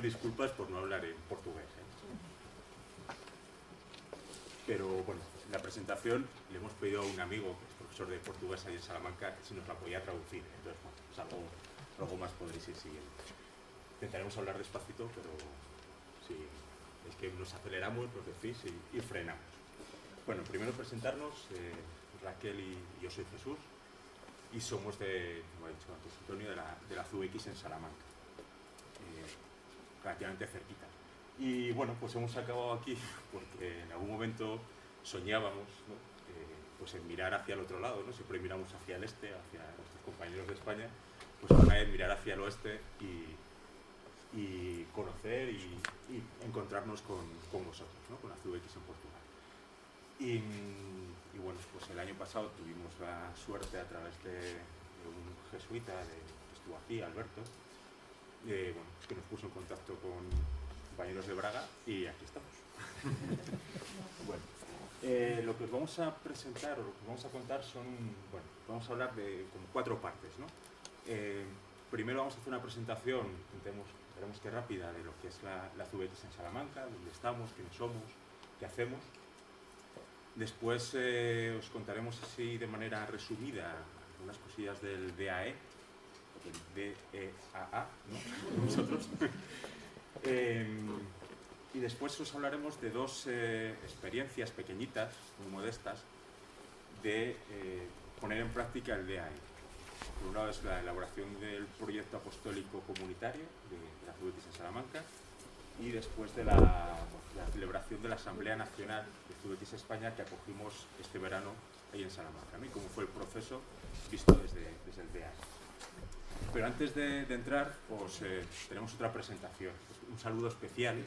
Disculpas por no hablar en portugués, Pero bueno, en la presentación le hemos pedido a un amigo, que es profesor de portugués ahí en Salamanca, que si nos la podía traducir. Entonces, bueno, pues algo más podréis ir siguiendo. Intentaremos hablar despacito, pero si es que nos aceleramos, nos decís y frenamos. Bueno, primero presentarnos, Raquel y yo soy Jesús, y somos como ha dicho antes Antonio, de la CVX en Salamanca. Relativamente cerquita. Y bueno, pues hemos acabado aquí porque en algún momento soñábamos, ¿no? Pues en mirar hacia el otro lado, ¿no? Siempre miramos hacia el este, hacia nuestros compañeros de España, pues una vez mirar hacia el oeste y conocer y encontrarnos con vosotros, ¿no? Con la CVX en Portugal. Y bueno, pues el año pasado tuvimos la suerte a través de un jesuita que estuvo aquí, Alberto, bueno, que nos puso en contacto con compañeros de Braga y aquí estamos. Bueno, lo que os vamos a presentar o lo que os vamos a contar son, bueno, vamos a hablar de como 4 partes, ¿no? Primero vamos a hacer una presentación, esperemos que rápida, de lo que es la CVX en Salamanca, dónde estamos, quiénes somos, qué hacemos. Después os contaremos así de manera resumida algunas cosillas del DAE, el DEAA, ¿no? Nosotros. Y después os hablaremos de 2 experiencias pequeñitas, muy modestas, de poner en práctica el DAE. Por un lado es la elaboración del proyecto apostólico comunitario de la CVX en Salamanca y después de la celebración de la Asamblea Nacional de CVX España que acogimos este verano ahí en Salamanca, ¿no? Y cómo fue el proceso visto desde el DAE. Pero antes de entrar, pues tenemos otra presentación, un saludo especial.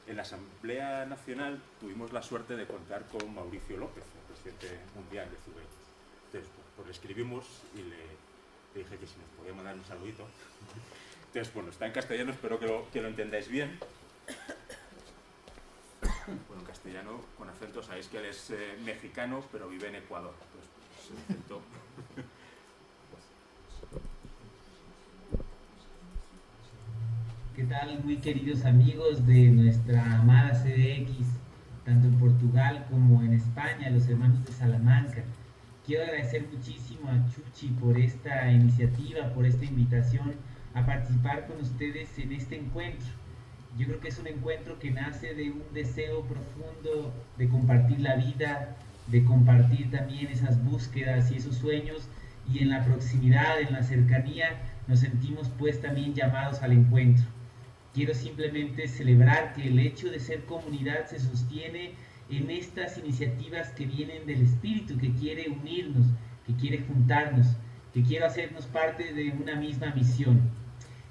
En la Asamblea Nacional tuvimos la suerte de contar con Mauricio López, el presidente mundial de CVX. Entonces, pues le escribimos y le dije que si nos podía mandar un saludito. Entonces, bueno, está en castellano, espero que lo entendáis bien. Bueno, en castellano, con acento, sabéis que él es mexicano, pero vive en Ecuador. Entonces, pues, el acento... ¿Qué tal, muy queridos amigos de nuestra amada CVX, tanto en Portugal como en España, los hermanos de Salamanca? Quiero agradecer muchísimo a Chuchi por esta iniciativa, por esta invitación a participar con ustedes en este encuentro. Yo creo que es un encuentro que nace de un deseo profundo de compartir la vida, de compartir también esas búsquedas y esos sueños, y en la proximidad, en la cercanía, nos sentimos pues también llamados al encuentro. Quiero simplemente celebrar que el hecho de ser comunidad se sostiene en estas iniciativas que vienen del Espíritu, que quiere unirnos, que quiere juntarnos, que quiere hacernos parte de una misma misión.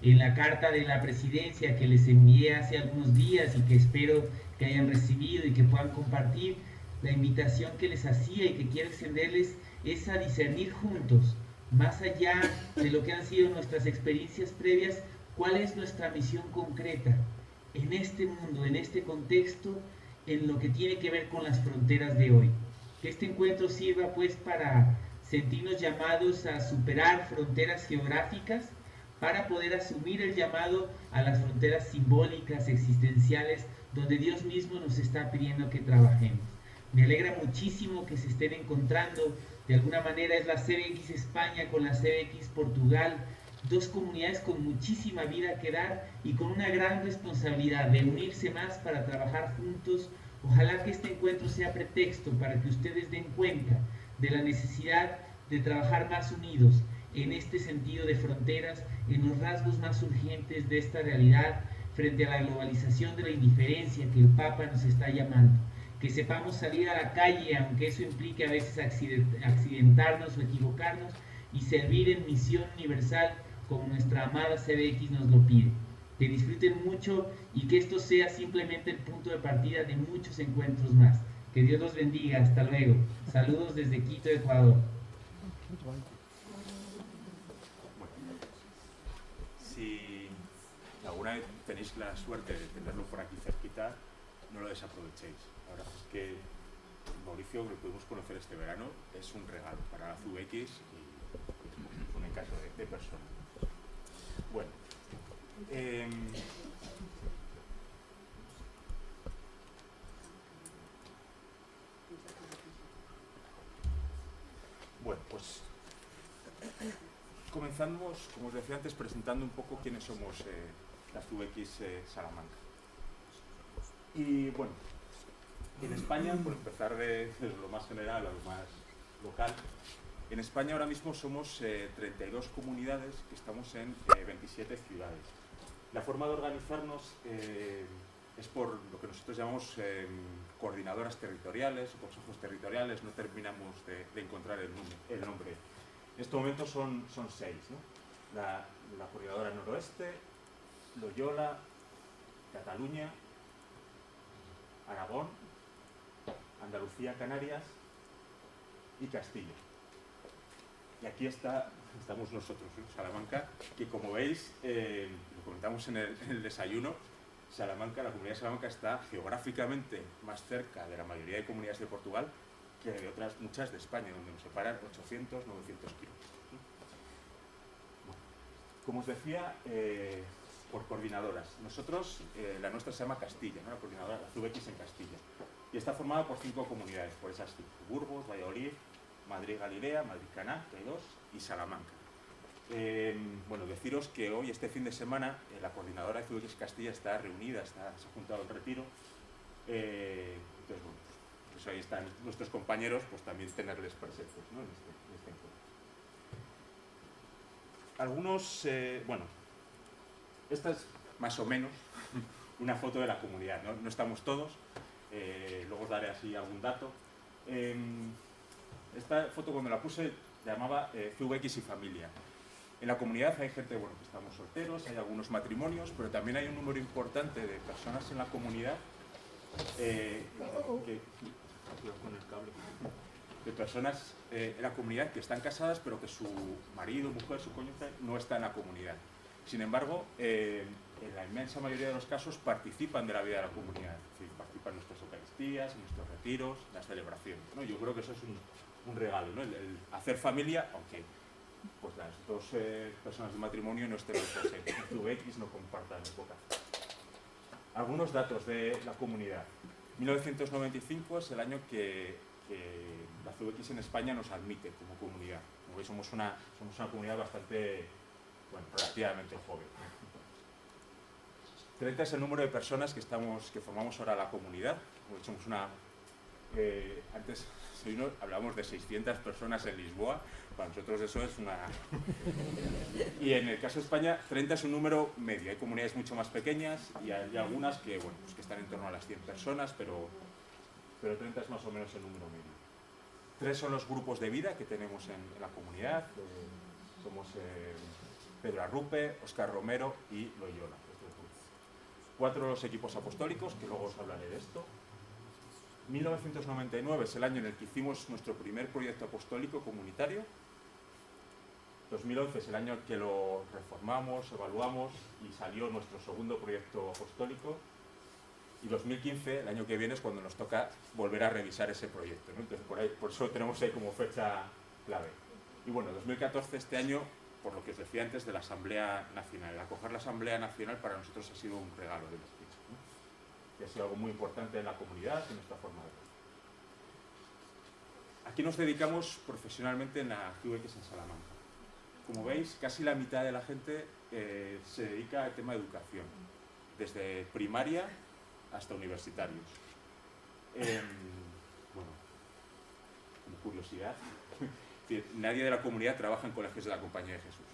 En la carta de la presidencia que les envié hace algunos días y que espero que hayan recibido y que puedan compartir, la invitación que les hacía y que quiero extenderles es a discernir juntos, más allá de lo que han sido nuestras experiencias previas, cuál es nuestra misión concreta en este mundo, en este contexto, en lo que tiene que ver con las fronteras de hoy. Que este encuentro sirva pues para sentirnos llamados a superar fronteras geográficas, para poder asumir el llamado a las fronteras simbólicas, existenciales, donde Dios mismo nos está pidiendo que trabajemos. Me alegra muchísimo que se estén encontrando. De alguna manera es la CVX España con la CVX Portugal, dos comunidades con muchísima vida que dar y con una gran responsabilidad de unirse más para trabajar juntos. Ojalá que este encuentro sea pretexto para que ustedes den cuenta de la necesidad de trabajar más unidos en este sentido de fronteras, en los rasgos más urgentes de esta realidad frente a la globalización de la indiferencia que el Papa nos está llamando. Que sepamos salir a la calle, aunque eso implique a veces accidentarnos o equivocarnos, y servir en misión universal como nuestra amada CBX nos lo pide. Que disfruten mucho y que esto sea simplemente el punto de partida de muchos encuentros más. Que Dios los bendiga. Hasta luego. Saludos desde Quito, Ecuador. Si alguna vez tenéis la suerte de tenerlo por aquí cerquita, no lo desaprovechéis. La verdad es que Mauricio, que lo pudimos conocer este verano, es un regalo para la CVX y es un encanto de persona. Bueno, pues comenzamos, como os decía antes, presentando un poco quiénes somos la CVX Salamanca. Y bueno, en España, por empezar de lo más general a lo más local, en España ahora mismo somos 32 comunidades que estamos en 27 ciudades. La forma de organizarnos es por lo que nosotros llamamos coordinadoras territoriales o consejos territoriales, no terminamos de encontrar el nombre. En este momento son 6, ¿no? La coordinadora noroeste, Loyola, Cataluña, Aragón, Andalucía, Canarias y Castilla. Y aquí estamos nosotros, ¿no? Salamanca, que como veis, lo comentamos en el desayuno, Salamanca, la comunidad de Salamanca está geográficamente más cerca de la mayoría de comunidades de Portugal que de otras muchas de España, donde nos separan 800, 900 kilómetros. Bueno, como os decía, por coordinadoras. Nosotros, la nuestra se llama Castilla, ¿no? La coordinadora, la CVX en Castilla. Y está formada por 5 comunidades, por esas 5. Burgos, Valladolid, Madrid-Galilea, Madrid-Caná, que hay 2, y Salamanca. Bueno, deciros que hoy, este fin de semana, la coordinadora de CVX Castilla está reunida, se ha juntado en retiro. Entonces, bueno, pues ahí están nuestros compañeros, pues también tenerles presentes, ¿no? en este encuentro. Algunos, bueno, esta es más o menos una foto de la comunidad, ¿no? No estamos todos, luego os daré así algún dato. Esta foto cuando la puse llamaba CVX y familia. En la comunidad hay gente, bueno, que estamos solteros, hay algunos matrimonios, pero también hay un número importante de personas en la comunidad de personas en la comunidad que están casadas, pero que su marido, mujer, su cónyuge no está en la comunidad. Sin embargo, en la inmensa mayoría de los casos participan de la vida de la comunidad, es decir, participan en nuestras eucaristías, en nuestros retiros, en las celebraciones, ¿no? Yo creo que eso es un regalo, ¿no? El hacer familia, aunque pues las 2 personas de matrimonio no estén en CVX, no compartan vocación. Algunos datos de la comunidad. 1995 es el año que la CVX en España nos admite como comunidad. Como veis, somos una comunidad bastante, bueno, relativamente joven. 30 es el número de personas que formamos ahora la comunidad. Como somos antes hablábamos de 600 personas en Lisboa, para nosotros eso es una... Y en el caso de España, 30 es un número medio. Hay comunidades mucho más pequeñas y hay algunas que, bueno, pues que están en torno a las 100 personas, pero 30 es más o menos el número medio. 3 son los grupos de vida que tenemos en la comunidad. Somos Pedro Arrupe, Óscar Romero y Loyola. 4 los equipos apostólicos, que luego os hablaré de esto. 1999 es el año en el que hicimos nuestro primer proyecto apostólico comunitario. 2011 es el año en que lo reformamos, evaluamos y salió nuestro segundo proyecto apostólico. Y 2015, el año que viene, es cuando nos toca volver a revisar ese proyecto, ¿no? Entonces, por eso lo tenemos ahí como fecha clave. Y bueno, 2014, este año, por lo que os decía antes, de la Asamblea Nacional. El acoger la Asamblea Nacional para nosotros ha sido un regalo de los Espíritu, ¿no? Que ha sido algo muy importante en la comunidad y en nuestra forma de vida. ¿A qué nos dedicamos profesionalmente en la CVX en Salamanca? como veis, casi la mitad de la gente se dedica al tema de educación, desde primaria hasta universitarios. Bueno, como curiosidad, nadie de la comunidad trabaja en colegios de la Compañía de Jesús.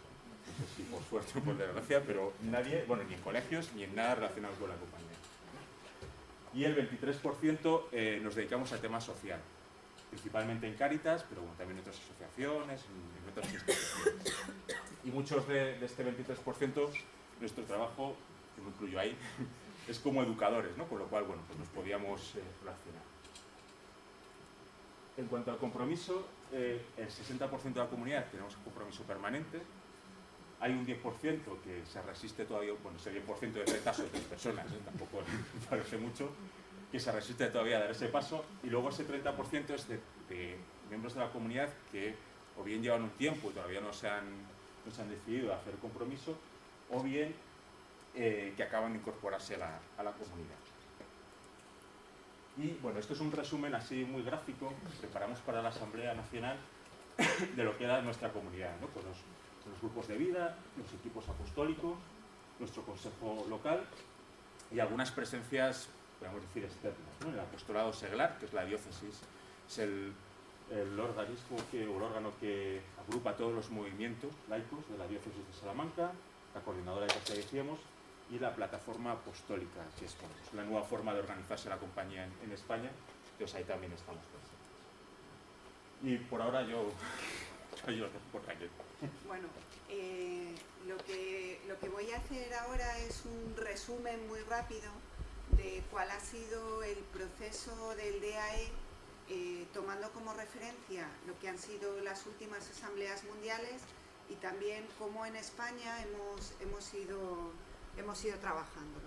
No sé si por suerte o por desgracia, pero nadie, bueno, ni en colegios ni en nada relacionado con la compañía. Y el 23% nos dedicamos al tema social, principalmente en Cáritas, pero bueno, también en otras asociaciones, en otras instituciones. Y muchos de este 23%, nuestro trabajo, que me incluyo ahí, es como educadores, ¿no? Con lo cual, bueno, pues nos podíamos relacionar. En cuanto al compromiso, el 60% de la comunidad tenemos un compromiso permanente. Hay un 10% que se resiste todavía, bueno, ese 10% de 30 o 3 personas, tampoco me parece mucho, que se resiste todavía a dar ese paso, y luego ese 30% es de miembros de la comunidad que o bien llevan un tiempo y todavía no se han decidido a hacer compromiso, o bien que acaban de incorporarse a la comunidad. Y bueno, esto es un resumen así muy gráfico que preparamos para la Asamblea Nacional de lo que era nuestra comunidad, ¿no? Con los grupos de vida, los equipos apostólicos, nuestro consejo local y algunas presencias, podemos decir, externas, ¿no? El apostolado seglar, que es la diócesis, es el organismo el órgano que agrupa todos los movimientos laicos de la diócesis de Salamanca, la coordinadora de que decíamos, y la plataforma apostólica, que es la nueva forma de organizarse la compañía en España, entonces ahí también estamos presentes. Y por ahora yo lo dejo por aquí. Bueno, lo que voy a hacer ahora es un resumen muy rápido de cuál ha sido el proceso del DAE, tomando como referencia lo que han sido las últimas asambleas mundiales y también cómo en España hemos ido trabajándolo.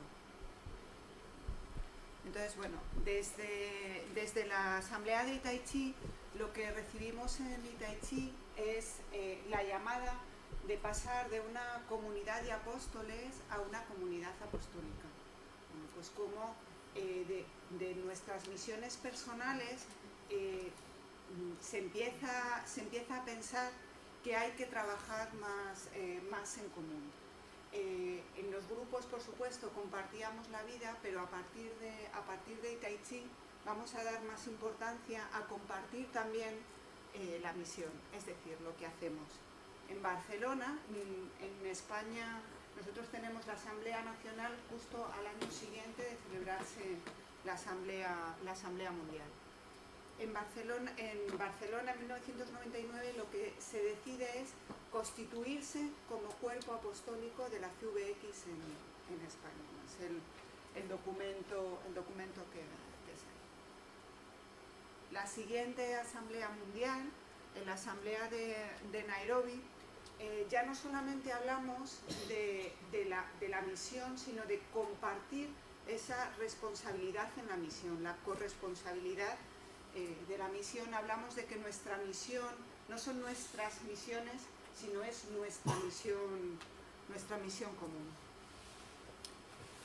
Entonces, bueno, desde la asamblea de Itaichi, lo que recibimos en Itaichi es la llamada de pasar de una comunidad de apóstoles a una comunidad apostólica. Bueno, pues como de nuestras misiones personales se empieza a pensar que hay que trabajar más en común. En los grupos, por supuesto, compartíamos la vida, pero a partir de Itaichi vamos a dar más importancia a compartir también la misión, es decir, lo que hacemos. En Barcelona, en España, nosotros tenemos la Asamblea Nacional justo al año siguiente de celebrarse la Asamblea Mundial. En Barcelona, en 1999, lo que se decide es constituirse como cuerpo apostólico de la CVX en España. Es el documento que es ahí. La siguiente Asamblea Mundial, en la Asamblea de Nairobi, ya no solamente hablamos de la misión, sino de compartir esa responsabilidad en la misión, la corresponsabilidad de la misión. Hablamos de que nuestra misión no son nuestras misiones, sino es nuestra misión común.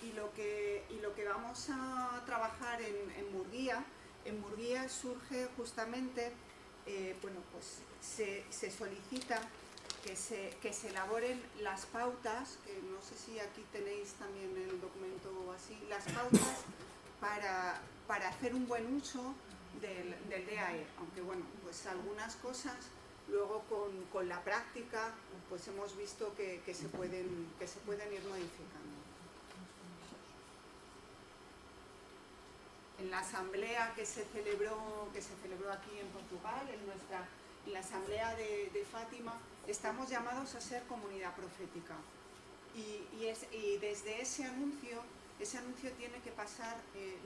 Y lo que vamos a trabajar en Murguía surge justamente, bueno, pues se solicita que se elaboren las pautas, que no sé si aquí tenéis también el documento así, las pautas para hacer un buen uso del DAE, aunque bueno, pues algunas cosas luego con la práctica pues hemos visto que se pueden ir modificando. En la asamblea que se celebró aquí en Portugal, en la asamblea de Fátima, estamos llamados a ser comunidad profética y desde ese anuncio tiene que pasar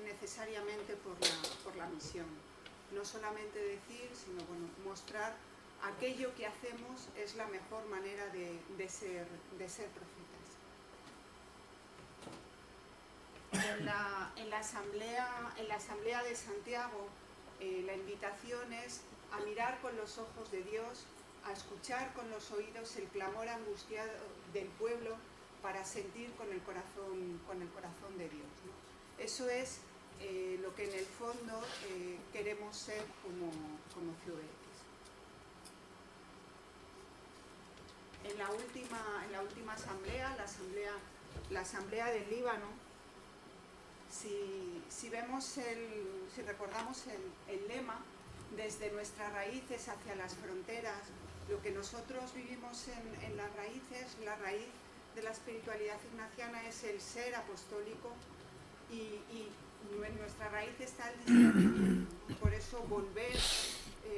necesariamente por la misión. No solamente decir, sino bueno, mostrar aquello que hacemos es la mejor manera de ser profetas. En la asamblea de Santiago, la invitación es a mirar con los ojos de Dios, a escuchar con los oídos el clamor angustiado del pueblo para sentir con el corazón de Dios, ¿no? Eso es lo que en el fondo queremos ser como CVX. en la última asamblea, la asamblea del Líbano, si recordamos el lema, desde nuestras raíces hacia las fronteras, lo que nosotros vivimos en las raíces, la raíz de la espiritualidad ignaciana es el ser apostólico, y en nuestra raíz está el discernimiento. Por eso volver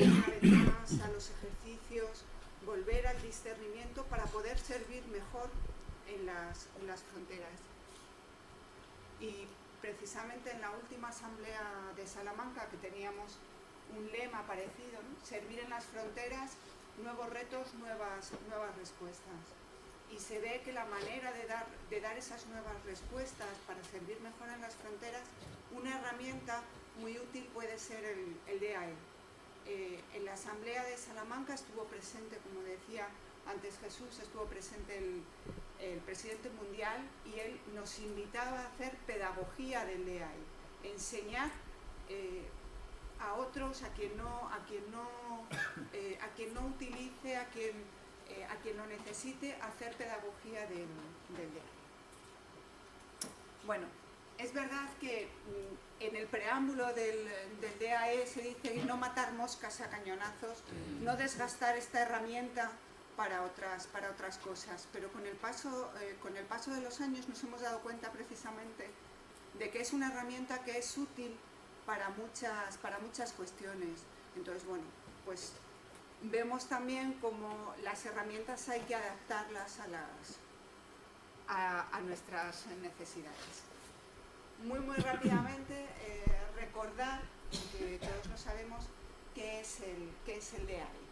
una vez más a los ejercicios, volver al discernimiento para poder servir mejor en las fronteras. Y precisamente en la última asamblea de Salamanca, que teníamos un lema parecido, ¿no? Servir en las fronteras, nuevos retos, nuevas respuestas. Y se ve que la manera de dar esas nuevas respuestas para servir mejor en las fronteras, una herramienta muy útil puede ser el DAE. En la asamblea de Salamanca estuvo presente, como decía antes Jesús, estuvo presente el presidente mundial, y él nos invitaba a hacer pedagogía del DAE, enseñar a otros, a quien no utilice, a quien lo necesite, hacer pedagogía del DAE. Bueno, es verdad que en el preámbulo del DAE se dice no matar moscas a cañonazos, no desgastar esta herramienta para otras cosas, pero con el paso de los años nos hemos dado cuenta precisamente de que es una herramienta que es útil para muchas cuestiones. Entonces, bueno, pues vemos también cómo las herramientas hay que adaptarlas a nuestras necesidades. Muy rápidamente, recordar, que todos lo sabemos, qué es el DAE,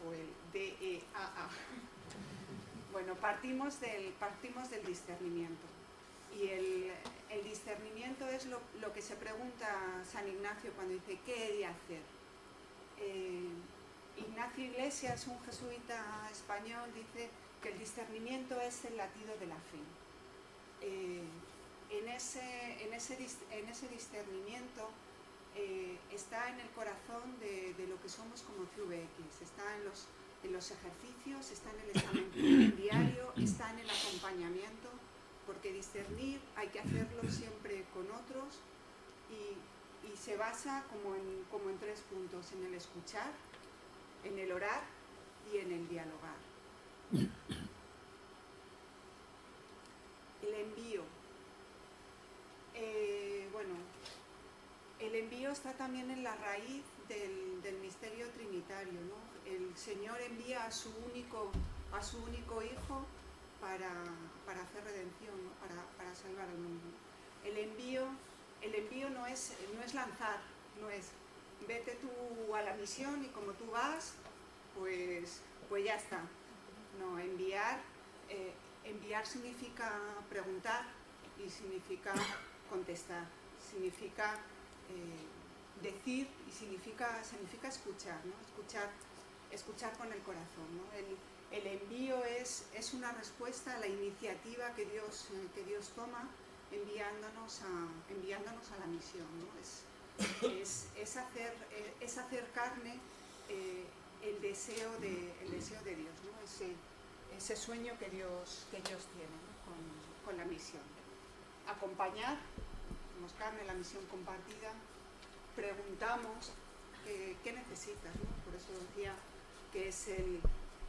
o el DEAA. Bueno, partimos del discernimiento. Y el discernimiento es lo que se pregunta San Ignacio cuando dice ¿qué he de hacer? Ignacio Iglesias, un jesuita español, dice que el discernimiento es el latido de la fe. En ese discernimiento está en el corazón de lo que somos como CVX, está en los ejercicios, está en el examen diario, está en el acompañamiento, porque discernir hay que hacerlo siempre con otros, y se basa como en 3 puntos: en el escuchar, en el orar y en el dialogar. El envío. Bueno, el envío está también en la raíz del misterio trinitario, ¿no? El Señor envía a su único Hijo para hacer redención, ¿no? para salvar al mundo. El envío no es lanzar, no es vete tú a la misión y como tú vas, pues ya está. No, enviar significa preguntar y significa contestar, significa decir y significa escuchar, ¿no? Escuchar con el corazón, ¿no? El envío es una respuesta a la iniciativa que Dios toma enviándonos a la misión, ¿no? Es hacer carne el deseo de Dios, ¿no? Ese sueño que Dios tiene, ¿no? con la misión. Acompañar, hacemos carne la misión compartida, preguntamos qué necesitas, ¿no? Por eso decía que es el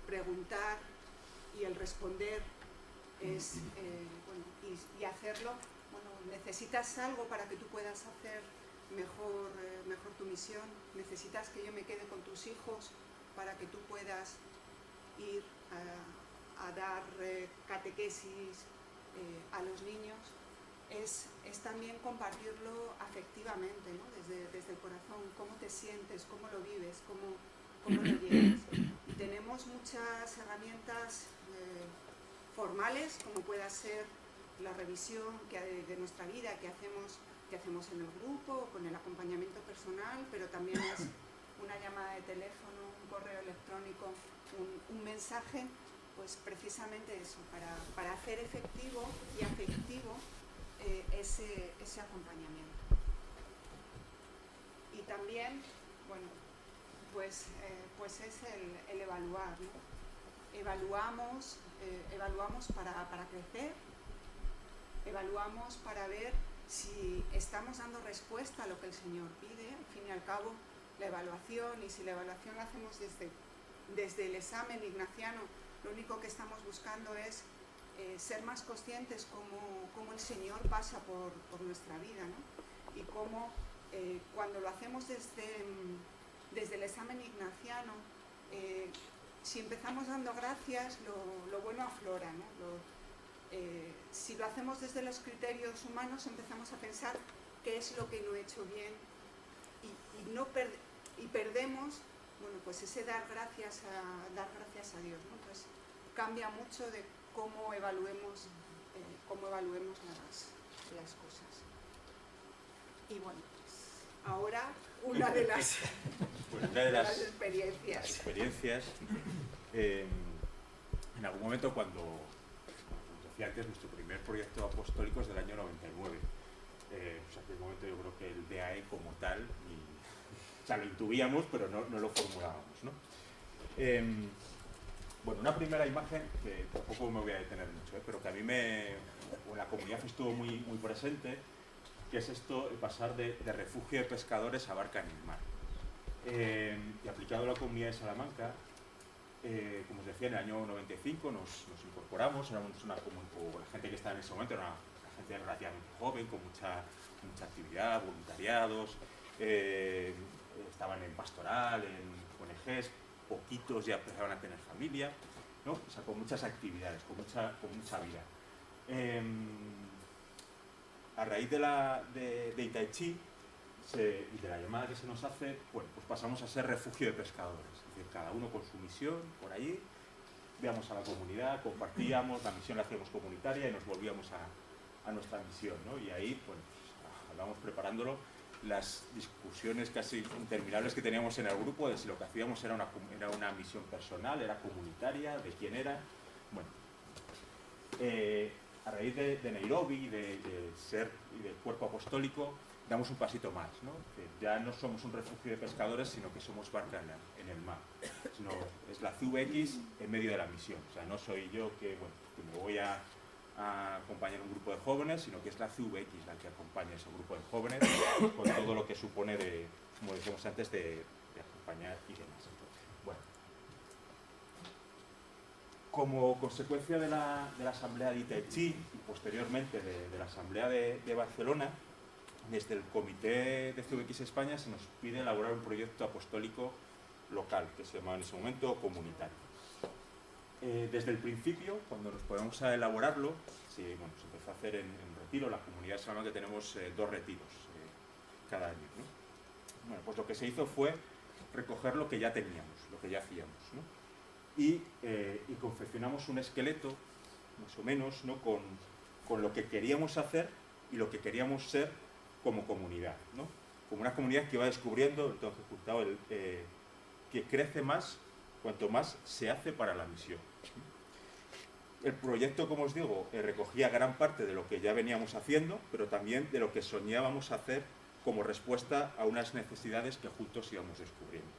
preguntar y el responder, es y hacerlo. Bueno, necesitas algo para que tú puedas hacer mejor tu misión, necesitas que yo me quede con tus hijos para que tú puedas ir a dar catequesis a los niños. Es también compartirlo afectivamente, ¿no? Desde el corazón, cómo te sientes, cómo lo vives, cómo lo llevas. Y tenemos muchas herramientas formales, como pueda ser la revisión de nuestra vida que hacemos en el grupo, con el acompañamiento personal, pero también es una llamada de teléfono, un correo electrónico, un mensaje, pues precisamente eso, para hacer efectivo y afectivo ese acompañamiento. Y también, bueno, pues es el evaluar, ¿no? evaluamos para crecer, evaluamos para ver si estamos dando respuesta a lo que el Señor pide. Al fin y al cabo, la evaluación, y si la evaluación la hacemos desde el examen ignaciano, lo único que estamos buscando es ser más conscientes cómo el Señor pasa por nuestra vida, ¿no? Y cómo cuando lo hacemos desde el examen ignaciano, si empezamos dando gracias, lo bueno aflora, ¿no? Si lo hacemos desde los criterios humanos, empezamos a pensar qué es lo que no he hecho bien y perdemos, bueno, pues ese dar gracias a Dios, ¿no? Entonces cambia mucho de cómo evaluemos las cosas. Y bueno, pues ahora una de las, las experiencias. En algún momento, cuando decía antes, nuestro primer proyecto apostólico es del año 99. Pues aquel momento yo creo que el DAE como tal, o sea, lo intuíamos, pero no lo formulábamos, ¿no? Bueno, una primera imagen, que tampoco me voy a detener mucho, pero que a mí en la comunidad estuvo muy presente, que es esto, el pasar de refugio de pescadores a barca en el mar. Y aplicado a la comunidad de Salamanca, como os decía, en el año 95 nos incorporamos, éramos la gente que estaba en ese momento, era una gente relativamente joven, con mucha actividad, voluntariados, estaban en pastoral, en ONGs, poquitos ya empezaban a tener familia, ¿no? O sea, con muchas actividades, con mucha vida. A raíz de Itaichi y de la llamada que se nos hace, bueno, pues pasamos a ser refugio de pescadores, es decir, cada uno con su misión por allí, íbamos a la comunidad, compartíamos, la misión la hacíamos comunitaria y nos volvíamos a nuestra misión, ¿no? Y ahí, bueno, pues, vamos preparándolo, las discusiones casi interminables que teníamos en el grupo de si lo que hacíamos era una misión personal, era comunitaria, de quién era. Bueno, a raíz de Nairobi, de ser y del cuerpo apostólico, damos un pasito más, ¿no? Que ya no somos un refugio de pescadores, sino que somos barca en el mar. Es la CVX en medio de la misión. O sea, no soy yo que me voy a acompañar un grupo de jóvenes, sino que es la CVX la que acompaña a ese grupo de jóvenes con todo lo que supone como decíamos antes, de acompañar y demás. Bueno, como consecuencia de la asamblea de Itaichi y posteriormente de la asamblea de Barcelona, desde el comité de CVX España se nos pide elaborar un proyecto apostólico local, que se llamaba en ese momento comunitario. Desde el principio, cuando nos ponemos a elaborarlo, se empezó a hacer en retiro. La comunidad de Salamanca tenemos 2 retiros cada año, ¿no? Bueno, pues lo que se hizo fue recoger lo que ya teníamos, lo que ya hacíamos, ¿no? Y confeccionamos un esqueleto, más o menos, ¿no? con lo que queríamos hacer y lo que queríamos ser como comunidad, ¿no? Como una comunidad que va descubriendo, entonces ejecutado que crece más cuanto más se hace para la misión. El proyecto, como os digo, recogía gran parte de lo que ya veníamos haciendo, pero también de lo que soñábamos hacer como respuesta a unas necesidades que juntos íbamos descubriendo.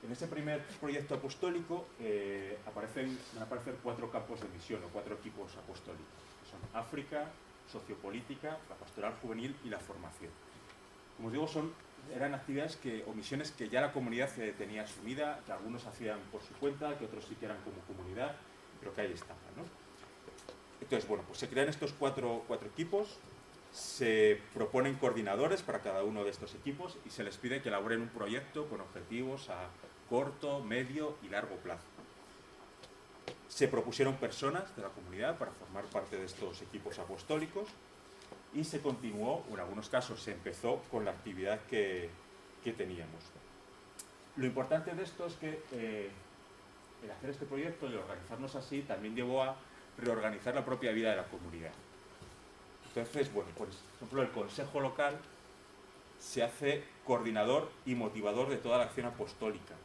En este primer proyecto apostólico van a aparecer 4 campos de misión o 4 equipos apostólicos, que son África, sociopolítica, la pastoral juvenil y la formación. Como os digo, eran actividades o misiones que ya la comunidad tenía asumida, que algunos hacían por su cuenta, que otros sí que eran como comunidad, pero que ahí estaban, ¿no? Entonces, bueno, pues se crean estos 4 equipos, se proponen coordinadores para cada uno de estos equipos y se les pide que elaboren un proyecto con objetivos a corto, medio y largo plazo. Se propusieron personas de la comunidad para formar parte de estos equipos apostólicos y se continuó, o en algunos casos se empezó con la actividad que teníamos. Lo importante de esto es que el hacer este proyecto y organizarnos así también llevó a reorganizar la propia vida de la comunidad. Entonces, bueno, pues, por ejemplo, el consejo local se hace coordinador y motivador de toda la acción apostólica.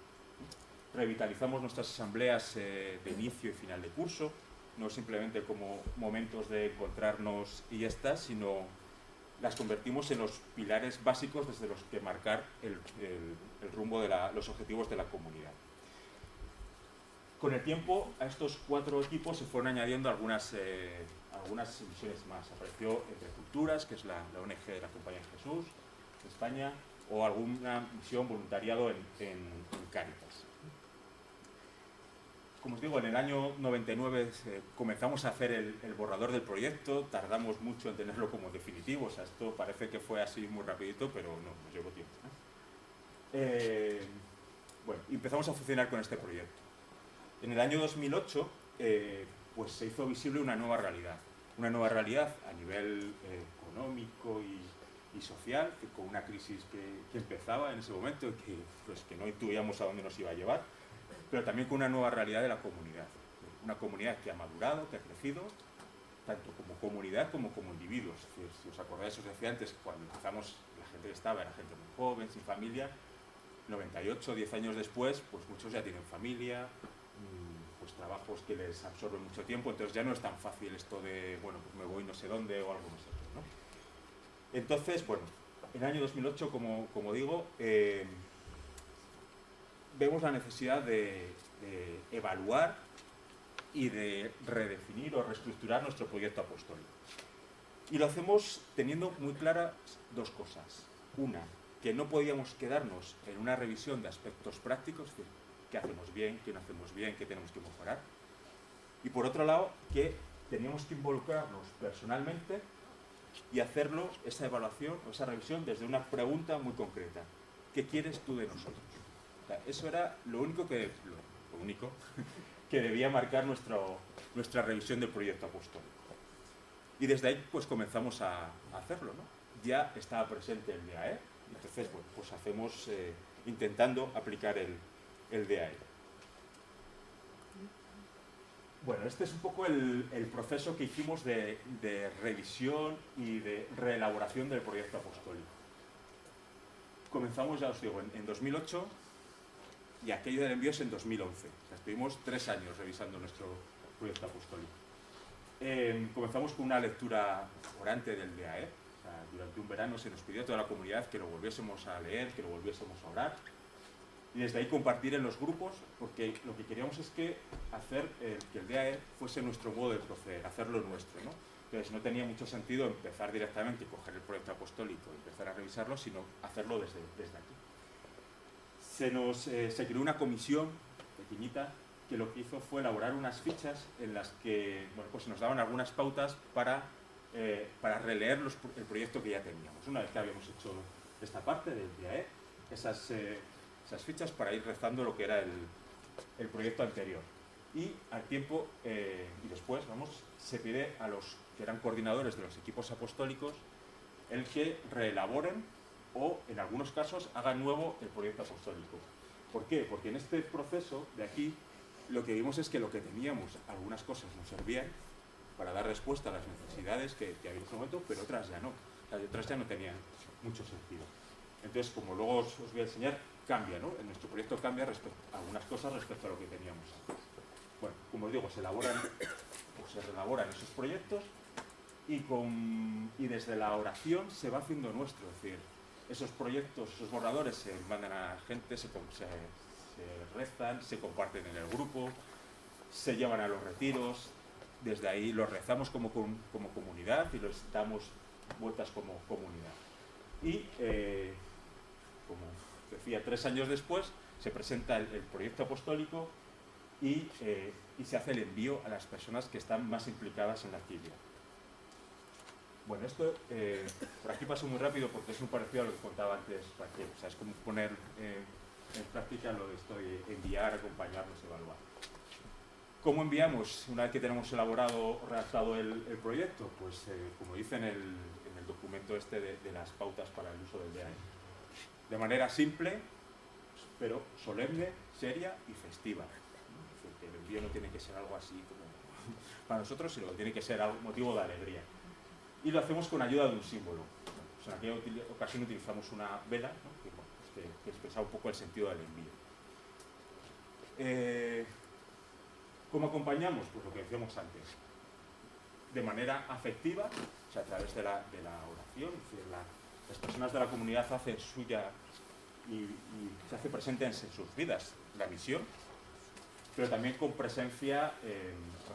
Revitalizamos nuestras asambleas de inicio y final de curso, no simplemente como momentos de encontrarnos y ya está, sino las convertimos en los pilares básicos desde los que marcar el rumbo de los objetivos de la comunidad. Con el tiempo, a estos 4 equipos se fueron añadiendo algunas misiones más. Apareció Entre Culturas, que es la ONG de la Compañía de Jesús, de España, o alguna misión voluntariado en Cáritas. Como os digo, en el año 99 comenzamos a hacer el borrador del proyecto, tardamos mucho en tenerlo como definitivo, o sea, esto parece que fue así muy rapidito, pero no, nos llevó tiempo. Bueno, empezamos a funcionar con este proyecto. En el año 2008, pues se hizo visible una nueva realidad a nivel económico y social, que con una crisis que empezaba en ese momento y que no intuíamos a dónde nos iba a llevar, pero también con una nueva realidad de la comunidad. Una comunidad que ha madurado, que ha crecido, tanto como comunidad como individuos. Es decir, si os acordáis, os decía antes, cuando empezamos, la gente que estaba era gente muy joven, sin familia. 98, 10 años después, pues muchos ya tienen familia, pues trabajos que les absorben mucho tiempo, entonces ya no es tan fácil esto de, bueno, pues me voy no sé dónde o algo no sé qué, ¿no? Entonces, bueno, en el año 2008, como digo, vemos la necesidad de evaluar y de redefinir o reestructurar nuestro proyecto apostólico. Y lo hacemos teniendo muy claras 2 cosas. Una, que no podíamos quedarnos en una revisión de aspectos prácticos, es decir, qué hacemos bien, qué no hacemos bien, qué tenemos que mejorar. Y por otro lado, que teníamos que involucrarnos personalmente y hacerlo, esa evaluación o esa revisión, desde una pregunta muy concreta. ¿Qué quieres tú de nosotros? O sea, eso era lo único que debía marcar nuestra revisión del proyecto apostólico. Y desde ahí pues comenzamos a hacerlo, ¿no? Ya estaba presente el DAE, entonces bueno, pues hacemos intentando aplicar el DAE. Bueno, este es un poco el proceso que hicimos de revisión y de reelaboración del proyecto apostólico. Comenzamos, ya os digo, en 2008 y aquello del envío es en 2011. O sea, estuvimos 3 años revisando nuestro proyecto apostólico. Comenzamos con una lectura orante del DAE. O sea, durante un verano se nos pidió a toda la comunidad que lo volviésemos a leer, que lo volviésemos a orar. Y desde ahí compartir en los grupos, porque lo que queríamos es que hacer que el DAE fuese nuestro modo de proceder, hacerlo nuestro, ¿no? Entonces no tenía mucho sentido empezar directamente, coger el proyecto apostólico y empezar a revisarlo, sino hacerlo desde aquí. Se creó una comisión pequeñita que lo que hizo fue elaborar unas fichas en las que bueno, pues nos daban algunas pautas para releer el proyecto que ya teníamos. Una vez que habíamos hecho esta parte del DAE, esas fichas para ir rezando lo que era el proyecto anterior. Y al tiempo y después, se pide a los que eran coordinadores de los equipos apostólicos el que reelaboren o, en algunos casos, hagan nuevo el proyecto apostólico. ¿Por qué? Porque en este proceso de aquí lo que vimos es que lo que teníamos, algunas cosas nos servían para dar respuesta a las necesidades que había en ese momento, pero otras ya no. O sea, otras ya no tenían mucho sentido. Entonces, como luego os voy a enseñar, cambia, ¿no? En nuestro proyecto cambia algunas cosas respecto a lo que teníamos antes. Bueno, como os digo, se reelaboran esos proyectos y desde la oración se va haciendo nuestro. Es decir, esos proyectos, esos borradores se mandan a la gente, se rezan, se comparten en el grupo, se llevan a los retiros, desde ahí los rezamos como comunidad y los damos vueltas como comunidad. Y, como decía, 3 años después se presenta el proyecto apostólico y se hace el envío a las personas que están más implicadas en la actividad. Bueno, esto por aquí paso muy rápido porque es muy parecido a lo que contaba antes Raquel. O sea, es como poner en práctica lo de esto de enviar, acompañarnos, evaluar. ¿Cómo enviamos una vez que tenemos elaborado, redactado el proyecto? Pues como dice en el documento este de las pautas para el uso del DAE. De manera simple, pero solemne, seria y festiva. Porque el envío no tiene que ser algo así como para nosotros, sino que tiene que ser algo motivo de alegría. Y lo hacemos con ayuda de un símbolo. O sea, en aquella ocasión utilizamos una vela, ¿no? que expresa un poco el sentido del envío. ¿Cómo acompañamos? Pues lo que decíamos antes. De manera afectiva, o sea, a través de la oración, es decir, las personas de la comunidad hacen suya y se hace presente en sus vidas la misión, pero también con presencia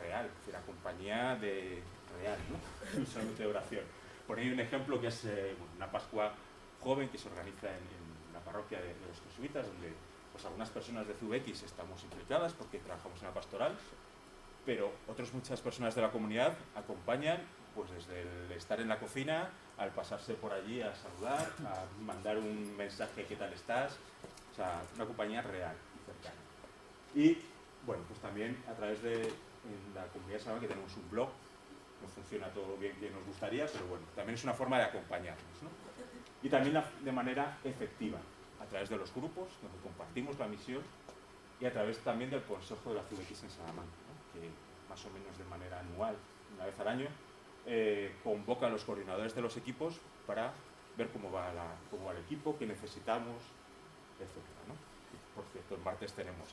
real, es decir, la compañía real, ¿no? No solamente de oración. Por ahí un ejemplo que es una Pascua joven que se organiza en la parroquia de los jesuitas, donde pues algunas personas de CVX estamos implicadas porque trabajamos en la pastoral, pero muchas personas de la comunidad acompañan pues desde el estar en la cocina, al pasarse por allí a saludar, a mandar un mensaje, ¿qué tal estás? O sea, una compañía real y cercana. Y bueno, pues también a través de la comunidad saben que tenemos un blog, no funciona todo bien que nos gustaría, pero bueno, también es una forma de acompañarnos, ¿no? Y también de manera efectiva, a través de los grupos, donde compartimos la misión, y a través también del Consejo de la CVX en Salamanca, ¿no? Que más o menos de manera anual, una vez al año, convoca a los coordinadores de los equipos para ver cómo va el equipo, qué necesitamos, etc., ¿no? Por cierto, el martes tenemos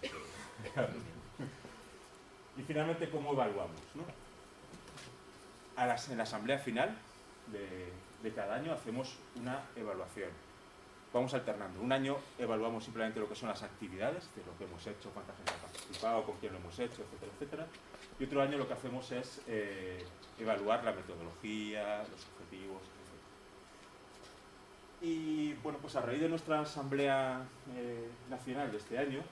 y finalmente, ¿cómo evaluamos, ¿no? En la asamblea final de cada año hacemos una evaluación. Vamos alternando. Un año evaluamos simplemente lo que son las actividades, de lo que hemos hecho, cuánta gente ha participado, con quién lo hemos hecho, etcétera, etcétera. Y otro año lo que hacemos es evaluar la metodología, los objetivos, etcétera. Y bueno, pues a raíz de nuestra asamblea nacional de este año,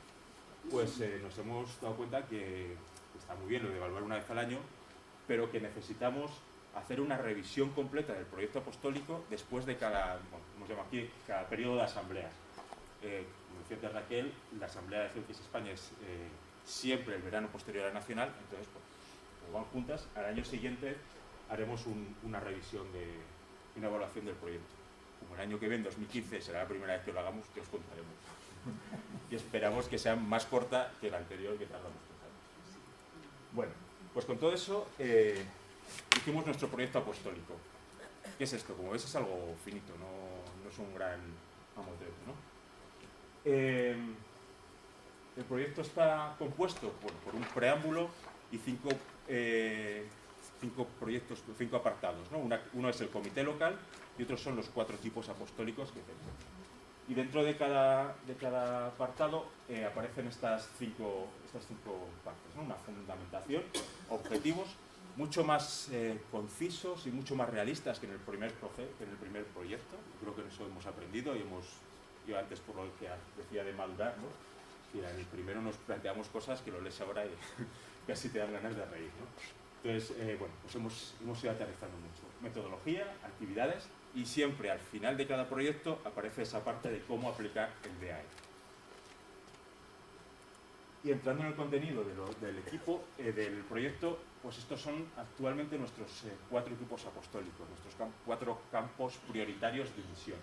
pues nos hemos dado cuenta que está muy bien lo de evaluar una vez al año, pero que necesitamos hacer una revisión completa del proyecto apostólico después de cada, bueno, como se llama aquí, cada periodo de asambleas. Como decía Raquel, la asamblea de CVX España es siempre el verano posterior a la nacional, entonces pues, como van juntas, al año siguiente haremos una revisión y una evaluación del proyecto. Como el año que viene, 2015, será la primera vez que lo hagamos, que os contaremos. Y esperamos que sea más corta que la anterior, que tardamos 3 años. Bueno, pues con todo eso hicimos nuestro proyecto apostólico. ¿Qué es esto? Como ves, es algo finito, no es un gran mamotreto, ¿no? El proyecto está compuesto por un preámbulo y 5 proyectos, 5 apartados, ¿no? Uno es el comité local y otros son los 4 tipos apostólicos que tenemos. Y dentro de cada apartado aparecen estas cinco partes, ¿no? Una fundamentación, objetivos, mucho más concisos y mucho más realistas que en el primer proyecto. Creo que eso hemos aprendido y yo antes por lo que decía de madurar, ¿no? Y en el primero nos planteamos cosas que lo lees ahora y casi te dan ganas de reír, ¿no? Entonces, bueno, pues hemos ido aterrizando mucho. Metodología, actividades, y siempre al final de cada proyecto aparece esa parte de cómo aplicar el DAE. Y entrando en el contenido del equipo, del proyecto, pues estos son actualmente nuestros 4 equipos apostólicos, nuestros 4 campos prioritarios de misión.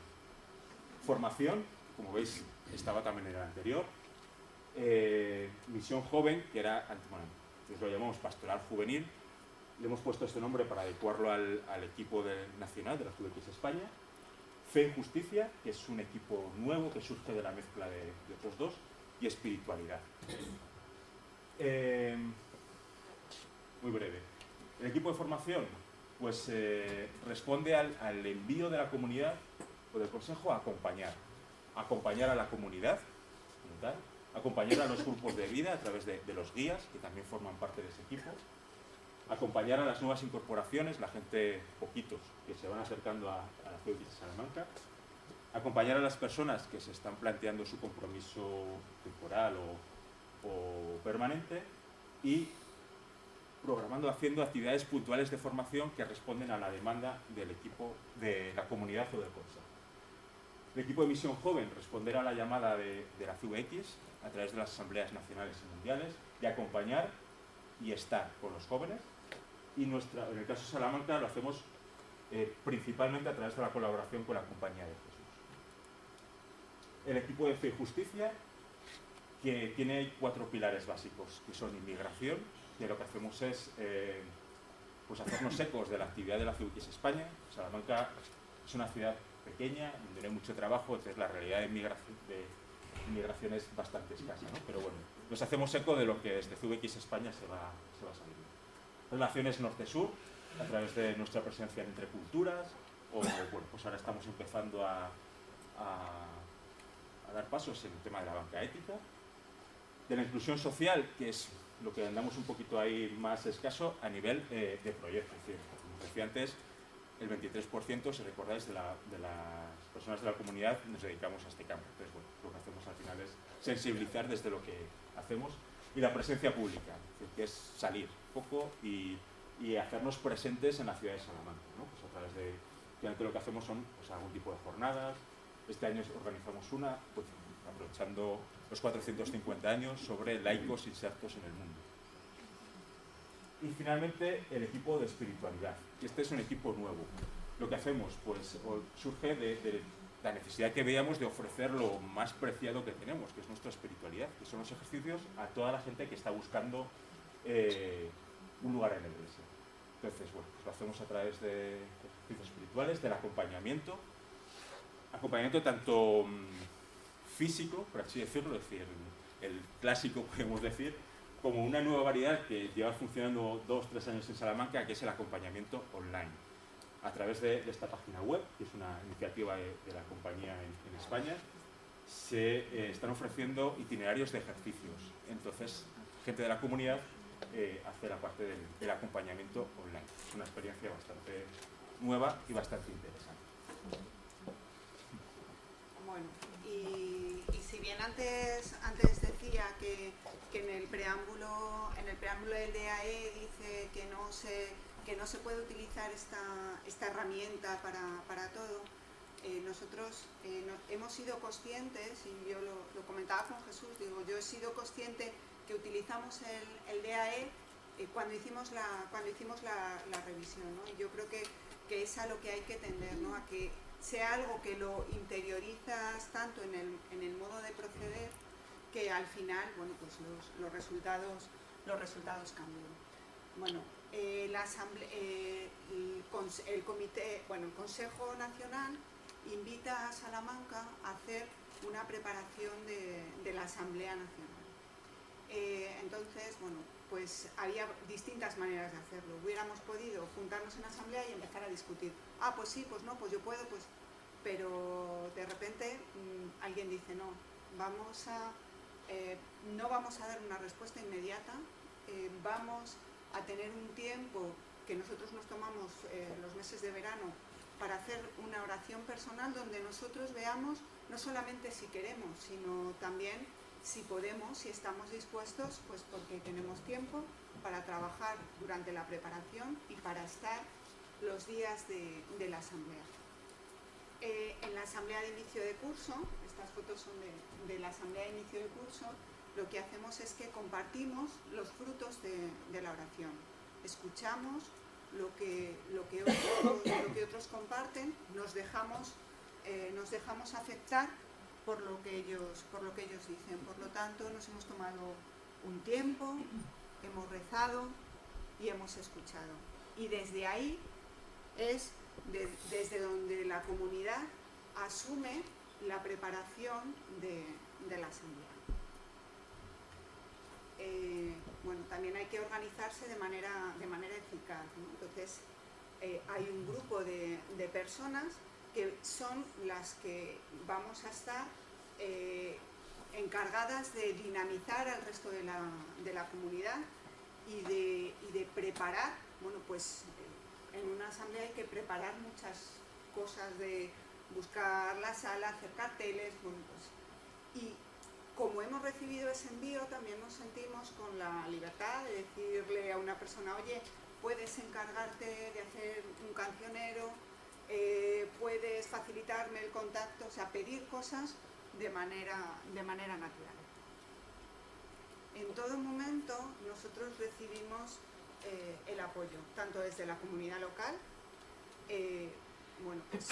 Formación, como veis, estaba también en el anterior. Misión joven, que era, bueno, lo llamamos pastoral juvenil. Le hemos puesto este nombre para adecuarlo al equipo nacional de la CVX España. Fe y Justicia, que es un equipo nuevo que surge de la mezcla de otros 2, y espiritualidad. Muy breve. El equipo de formación pues, responde al envío de la comunidad o del consejo a acompañar a la comunidad, como tal, acompañar a los grupos de vida a través de los guías, que también forman parte de ese equipo, acompañar a las nuevas incorporaciones, la gente, poquitos, que se van acercando a la CVX de Salamanca, acompañar a las personas que se están planteando su compromiso temporal o permanente y programando, haciendo actividades puntuales de formación que responden a la demanda del equipo, de la comunidad o del consejo. El equipo de misión joven responderá a la llamada de la CVX a través de las asambleas nacionales y mundiales, de acompañar y estar con los jóvenes. Y en el caso de Salamanca lo hacemos principalmente a través de la colaboración con la Compañía de Jesús. El equipo de Fe y Justicia, que tiene 4 pilares básicos, que son inmigración, que lo que hacemos es pues hacernos ecos de la actividad de la CVX España. Salamanca es una ciudad pequeña, donde no hay mucho trabajo, entonces la realidad de inmigración es bastante escasa, ¿no? Pero bueno, nos hacemos eco de lo que desde CVX España se va saliendo. Relaciones norte-sur, a través de nuestra presencia en Entre Culturas, o bueno, pues ahora estamos empezando a dar pasos en el tema de la banca ética. de la inclusión social, que es lo que andamos un poquito ahí más escaso a nivel de proyecto. Es decir, como decía antes, el 23%, si recordáis, de las personas de la comunidad nos dedicamos a este campo. Entonces, bueno, lo que hacemos al final es sensibilizar desde lo que hacemos, y la presencia pública, es decir, que es salir poco y hacernos presentes en la ciudad de Salamanca, ¿no? Pues a través de, finalmente lo que hacemos son pues, algún tipo de jornadas. Este año organizamos una, pues, aprovechando los 450 años, sobre laicos insertos en el mundo. Y finalmente el equipo de espiritualidad. Este es un equipo nuevo. Lo que hacemos pues surge de la necesidad que veíamos de ofrecer lo más preciado que tenemos, que es nuestra espiritualidad, que son los ejercicios a toda la gente que está buscando un lugar en la iglesia. Entonces, bueno, pues lo hacemos a través de ejercicios espirituales, del acompañamiento tanto físico, por así decirlo, es decir, el clásico, podemos decir, como una nueva variedad que lleva funcionando 2 o 3 años en Salamanca, que es el acompañamiento online. A través de esta página web, que es una iniciativa de la compañía en España, se están ofreciendo itinerarios de ejercicios. Entonces, gente de la comunidad hace la parte del acompañamiento online. Es una experiencia bastante nueva y bastante interesante. Bueno, y si bien antes decía que en el preámbulo del DAE dice que no se puede utilizar esta herramienta para todo, nosotros hemos sido conscientes, y yo lo comentaba con Jesús, digo, yo he sido consciente que utilizamos el DAE cuando hicimos la revisión, ¿no? Y yo creo que es a lo que hay que tender, ¿no? A que sea algo que lo interiorizas tanto en el modo de proceder, que al final, bueno, pues los resultados cambian. Bueno, el Consejo Nacional invita a Salamanca a hacer una preparación de la Asamblea Nacional. Entonces, bueno, pues había distintas maneras de hacerlo. Hubiéramos podido juntarnos en asamblea y empezar a discutir. Ah, pues sí, pues no, pues yo puedo, pues... Pero de repente alguien dice, no, no vamos a dar una respuesta inmediata, vamos a tener un tiempo que nosotros nos tomamos los meses de verano para hacer una oración personal donde nosotros veamos no solamente si queremos, sino también si podemos, si estamos dispuestos, pues porque tenemos tiempo para trabajar durante la preparación y para estar los días de la asamblea. En la asamblea de inicio de curso, estas fotos son de la asamblea de inicio de curso, lo que hacemos es que compartimos los frutos de la oración. Escuchamos lo que otros comparten, nos dejamos afectar por lo que ellos dicen. Por lo tanto, nos hemos tomado un tiempo, hemos rezado y hemos escuchado. Y desde ahí es desde donde la comunidad asume la preparación de la asamblea. Bueno, también hay que organizarse de manera eficaz, ¿no? Entonces, hay un grupo de personas que son las que vamos a estar encargadas de dinamizar al resto de la comunidad y de preparar, bueno, pues en una asamblea hay que preparar muchas cosas, de buscar la sala, hacer carteles, bueno, pues, y como hemos recibido ese envío, también nos sentimos con la libertad de decirle a una persona, oye, puedes encargarte de hacer un cancionero, puedes facilitarme el contacto, o sea, pedir cosas de manera natural. En todo momento nosotros recibimos el apoyo, tanto desde la comunidad local, bueno, pues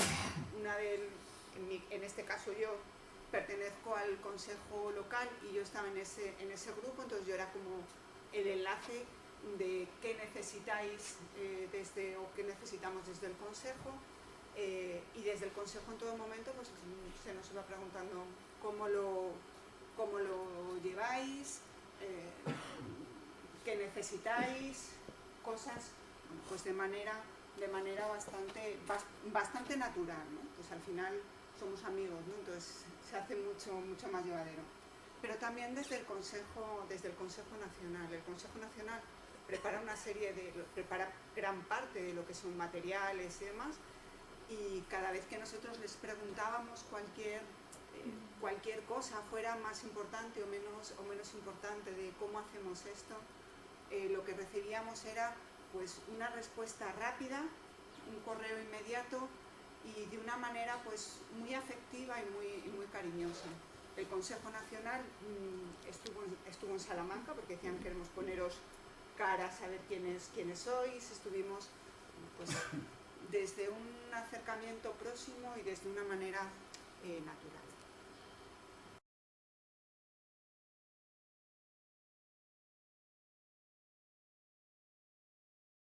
en este caso yo pertenezco al consejo local y yo estaba en ese grupo, entonces yo era como el enlace de qué necesitáis o qué necesitamos desde el consejo, y desde el consejo en todo momento pues se nos iba preguntando cómo lo lleváis, qué necesitáis, cosas pues de manera bastante natural, ¿no? Pues al final somos amigos, ¿no? Entonces se hace mucho más llevadero. pero también desde el Consejo Nacional. El Consejo Nacional prepara prepara gran parte de lo que son materiales y demás, y cada vez que nosotros les preguntábamos cualquier cosa, fuera más importante o menos importante, de cómo hacemos esto, lo que recibíamos era pues una respuesta rápida, un correo inmediato y de una manera pues muy afectiva y muy cariñosa. El Consejo Nacional estuvo en Salamanca porque decían: queremos poneros cara, saber quiénes sois. Estuvimos pues desde un acercamiento próximo y desde una manera natural.